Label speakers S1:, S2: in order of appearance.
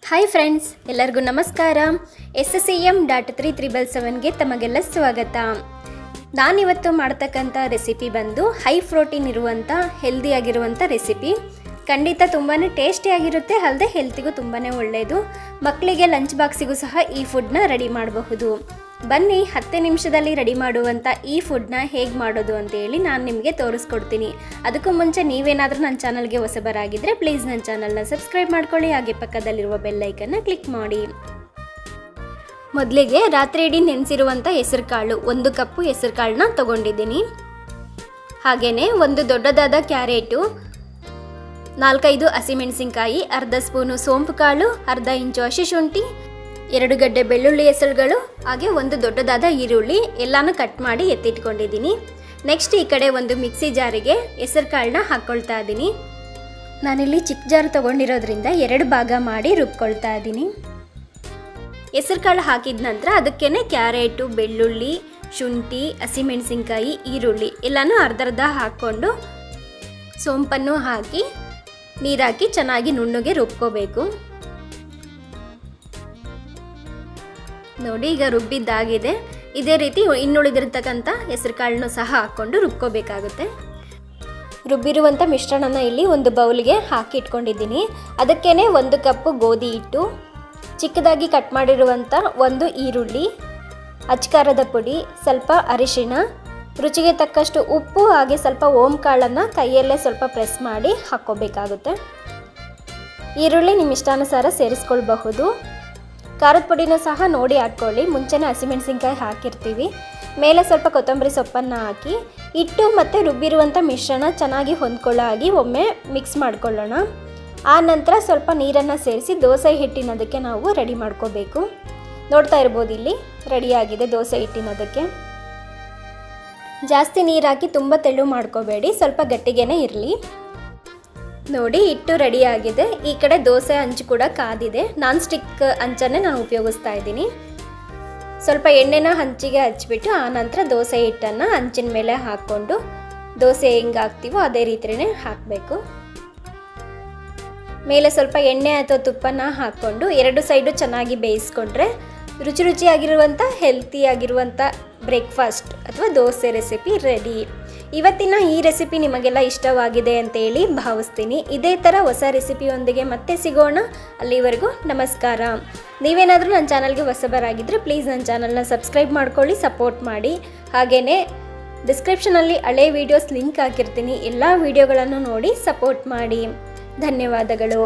S1: Hi friends, ಎಲ್ಲರಿಗೂ ನಮಸ್ಕಾರ. SSEM.377ಗೆ ತಮಗೆಲ್ಲ ಸ್ವಾಗತ. ನಾನಿವತ್ತು ಮಾಡ್ತಕ್ಕಂಥ ರೆಸಿಪಿ ಬಂದು ಹೈ ಪ್ರೋಟೀನ್ ಇರುವಂಥ ಹೆಲ್ದಿಯಾಗಿರುವಂಥ ರೆಸಿಪಿ. ಖಂಡಿತ ತುಂಬಾ ಟೇಸ್ಟಿಯಾಗಿರುತ್ತೆ, ಅಲ್ಲದೆ ಹೆಲ್ತಿಗೂ ತುಂಬಾ ಒಳ್ಳೆಯದು. ಮಕ್ಕಳಿಗೆ ಲಂಚ್ ಬಾಕ್ಸಿಗೂ ಸಹ ಈ ಫುಡ್ನ ರೆಡಿ ಮಾಡಬಹುದು. ಬನ್ನಿ 10 ನಿಮಿಷದಲ್ಲಿ ರೆಡಿ ಮಾಡುವಂಥ ಈ ಫುಡ್ನ ಹೇಗೆ ಮಾಡೋದು ಅಂತೇಳಿ ನಾನು ನಿಮಗೆ ತೋರಿಸ್ಕೊಡ್ತೀನಿ. ಅದಕ್ಕೂ ಮುಂಚೆ ನೀವೇನಾದರೂ ನನ್ನ ಚಾನಲ್ಗೆ ಹೊಸಬರಾಗಿದ್ದರೆ ಪ್ಲೀಸ್ ನನ್ನ ಚಾನಲ್ನ ಸಬ್ಸ್ಕ್ರೈಬ್ ಮಾಡ್ಕೊಳ್ಳಿ, ಹಾಗೆ ಪಕ್ಕದಲ್ಲಿರುವ ಬೆಲ್ ಐಕನ್ನ ಕ್ಲಿಕ್ ಮಾಡಿ. ಮೊದಲಿಗೆ ರಾತ್ರಿ ಇಡೀ ನೆನೆಸಿರುವಂಥ ಹೆಸರು ಕಾಳು 1 ಕಪ್ಪು ಹೆಸರು ಕಾಳನ್ನ ತೊಗೊಂಡಿದ್ದೀನಿ. ಹಾಗೆಯೇ ಒಂದು ದೊಡ್ಡದಾದ ಕ್ಯಾರೆಟು, 4-5 ಹಸಿಮೆಣಸಿನ್ಕಾಯಿ, ಅರ್ಧ ಸ್ಪೂನು ಸೋಂಪು ಕಾಳು, ಅರ್ಧ ಇಂಚು ಹಸಿ ಶುಂಠಿ, 2 ಗಡ್ಡೆ ಬೆಳ್ಳುಳ್ಳಿ ಹೆಸರುಗಳು, ಹಾಗೆ ಒಂದು ದೊಡ್ಡದಾದ ಈರುಳ್ಳಿ ಎಲ್ಲನೂ ಕಟ್ ಮಾಡಿ ಎತ್ತಿಟ್ಕೊಂಡಿದ್ದೀನಿ. ನೆಕ್ಸ್ಟ್ ಈ ಕಡೆ ಒಂದು ಮಿಕ್ಸಿ ಜಾರಿಗೆ ಹೆಸರು ಕಾಳನ್ನ ಹಾಕ್ಕೊಳ್ತಾ ಇದ್ದೀನಿ. ನಾನಿಲ್ಲಿ ಚಿಕ್ಕ ಜಾರು ತೊಗೊಂಡಿರೋದ್ರಿಂದ 2 ಭಾಗ ಮಾಡಿ ರುಬ್ಕೊಳ್ತಾ ಇದ್ದೀನಿ. ಹೆಸರು ಕಾಳು ಹಾಕಿದ ನಂತರ ಅದಕ್ಕೇ ಕ್ಯಾರೆಟು, ಬೆಳ್ಳುಳ್ಳಿ, ಶುಂಠಿ, ಹಸಿಮೆಣಸಿನ್ಕಾಯಿ, ಈರುಳ್ಳಿ ಎಲ್ಲನೂ ಅರ್ಧ ಹಾಕ್ಕೊಂಡು ಸೋಂಪನ್ನು ಹಾಕಿ ನೀರಾಕಿ ಚೆನ್ನಾಗಿ ನುಣ್ಣಗೆ ರುಬ್ಕೋಬೇಕು. ನೋಡಿ, ಈಗ ರುಬ್ಬಿದ್ದಾಗಿದೆ. ಇದೇ ರೀತಿ ಇನ್ನುಳಿದಿರ್ತಕ್ಕಂಥ ಹೆಸರು ಕಾಳನ್ನು ಸಹ ಹಾಕ್ಕೊಂಡು ರುಬ್ಕೋಬೇಕಾಗುತ್ತೆ. ರುಬ್ಬಿರುವಂಥ ಮಿಶ್ರಣನ ಇಲ್ಲಿ ಒಂದು ಬೌಲ್ಗೆ ಹಾಕಿ ಇಟ್ಕೊಂಡಿದ್ದೀನಿ. ಅದಕ್ಕೇ 1 ಕಪ್ಪು ಗೋಧಿ ಹಿಟ್ಟು, ಚಿಕ್ಕದಾಗಿ ಕಟ್ ಮಾಡಿರುವಂಥ 1 ಈರುಳ್ಳಿ, ಅಚ್ಕಾರದ ಪುಡಿ, ಸ್ವಲ್ಪ ಅರಿಶಿಣ, ರುಚಿಗೆ ತಕ್ಕಷ್ಟು ಉಪ್ಪು, ಹಾಗೆ ಸ್ವಲ್ಪ ಓಂ ಕಾಳನ್ನು ಕೈಯಲ್ಲೇ ಸ್ವಲ್ಪ ಪ್ರೆಸ್ ಮಾಡಿ ಹಾಕ್ಕೋಬೇಕಾಗುತ್ತೆ. ಈರುಳ್ಳಿ ನಿಮ್ಮ ಇಷ್ಟಾನುಸಾರ ಸೇರಿಸ್ಕೊಳ್ಬಹುದು. ಖಾರದ ಪುಡಿನೂ ಸಹ ನೋಡಿ ಹಾಕ್ಕೊಳ್ಳಿ. ಮುಂಚೆನೇ ಹಸಿಮೆಣಸಿನ್ಕಾಯಿ ಹಾಕಿರ್ತೀವಿ. ಮೇಲೆ ಸ್ವಲ್ಪ ಕೊತ್ತಂಬರಿ ಸೊಪ್ಪನ್ನು ಹಾಕಿ ಹಿಟ್ಟು ಮತ್ತು ರುಬ್ಬಿರುವಂಥ ಮಿಶ್ರಣ ಚೆನ್ನಾಗಿ ಹೊಂದ್ಕೊಳ್ಳೋ ಹಾಗೆ ಒಮ್ಮೆ ಮಿಕ್ಸ್ ಮಾಡ್ಕೊಳ್ಳೋಣ. ಆ ನಂತರ ಸ್ವಲ್ಪ ನೀರನ್ನು ಸೇರಿಸಿ ದೋಸೆ ಹಿಟ್ಟಿನದಕ್ಕೆ ನಾವು ರೆಡಿ ಮಾಡ್ಕೋಬೇಕು. ನೋಡ್ತಾ ಇರ್ಬೋದು, ಇಲ್ಲಿ ರೆಡಿಯಾಗಿದೆ ದೋಸೆ ಹಿಟ್ಟಿನದಕ್ಕೆ. ಜಾಸ್ತಿ ನೀರು ಹಾಕಿ ತುಂಬ ತೆಳು ಮಾಡ್ಕೋಬೇಡಿ, ಸ್ವಲ್ಪ ಗಟ್ಟಿಗೆನೇ ಇರಲಿ. ನೋಡಿ, ಹಿಟ್ಟು ರೆಡಿಯಾಗಿದೆ. ಈ ಕಡೆ ದೋಸೆ ಹಂಚು ಕೂಡ ಕಾದಿದೆ. ನಾನ್ ಸ್ಟಿಕ್ ಹಂಚನ್ನೇ ನಾನು ಉಪಯೋಗಿಸ್ತಾ ಇದ್ದೀನಿ. ಸ್ವಲ್ಪ ಎಣ್ಣೆನ ಹಂಚಿಗೆ ಹಚ್ಬಿಟ್ಟು ಆನಂತರ ದೋಸೆ ಹಿಟ್ಟನ್ನು ಹಂಚಿನ ಮೇಲೆ ಹಾಕ್ಕೊಂಡು ದೋಸೆ ಹೆಂಗೆ ಹಾಕ್ತೀವೋ ಅದೇ ರೀತಿಯೇ ಹಾಕಬೇಕು. ಮೇಲೆ ಸ್ವಲ್ಪ ಎಣ್ಣೆ ಅಥವಾ ತುಪ್ಪನ ಹಾಕ್ಕೊಂಡು 2 ಸೈಡು ಚೆನ್ನಾಗಿ ಬೇಯಿಸ್ಕೊಂಡ್ರೆ ರುಚಿಯಾಗಿರುವಂಥ ಹೆಲ್ತಿಯಾಗಿರುವಂಥ ಬ್ರೇಕ್ಫಾಸ್ಟ್ ಅಥವಾ ದೋಸೆ ರೆಸಿಪಿ ರೆಡಿ. ಇವತ್ತಿನ ಈ ರೆಸಿಪಿ ನಿಮಗೆಲ್ಲ ಇಷ್ಟವಾಗಿದೆ ಅಂತೇಳಿ ಭಾವಿಸ್ತೀನಿ. ಇದೇ ಥರ ಹೊಸ ರೆಸಿಪಿಯೊಂದಿಗೆ ಮತ್ತೆ ಸಿಗೋಣ. ಅಲ್ಲಿವರೆಗೂ ನಮಸ್ಕಾರ. ನೀವೇನಾದರೂ ನನ್ನ ಚಾನಲ್ಗೆ ಹೊಸಬರಾಗಿದ್ದರೆ ಪ್ಲೀಸ್ ನನ್ನ ಚಾನಲ್ನ ಸಬ್ಸ್ಕ್ರೈಬ್ ಮಾಡ್ಕೊಳ್ಳಿ, ಸಪೋರ್ಟ್ ಮಾಡಿ. ಹಾಗೆಯೇ ಡಿಸ್ಕ್ರಿಪ್ಷನಲ್ಲಿ ಹಳೆ ವೀಡಿಯೋಸ್ ಲಿಂಕ್ ಹಾಕಿರ್ತೀನಿ. ಎಲ್ಲ ವೀಡಿಯೋಗಳನ್ನು ನೋಡಿ ಸಪೋರ್ಟ್ ಮಾಡಿ. ಧನ್ಯವಾದಗಳು.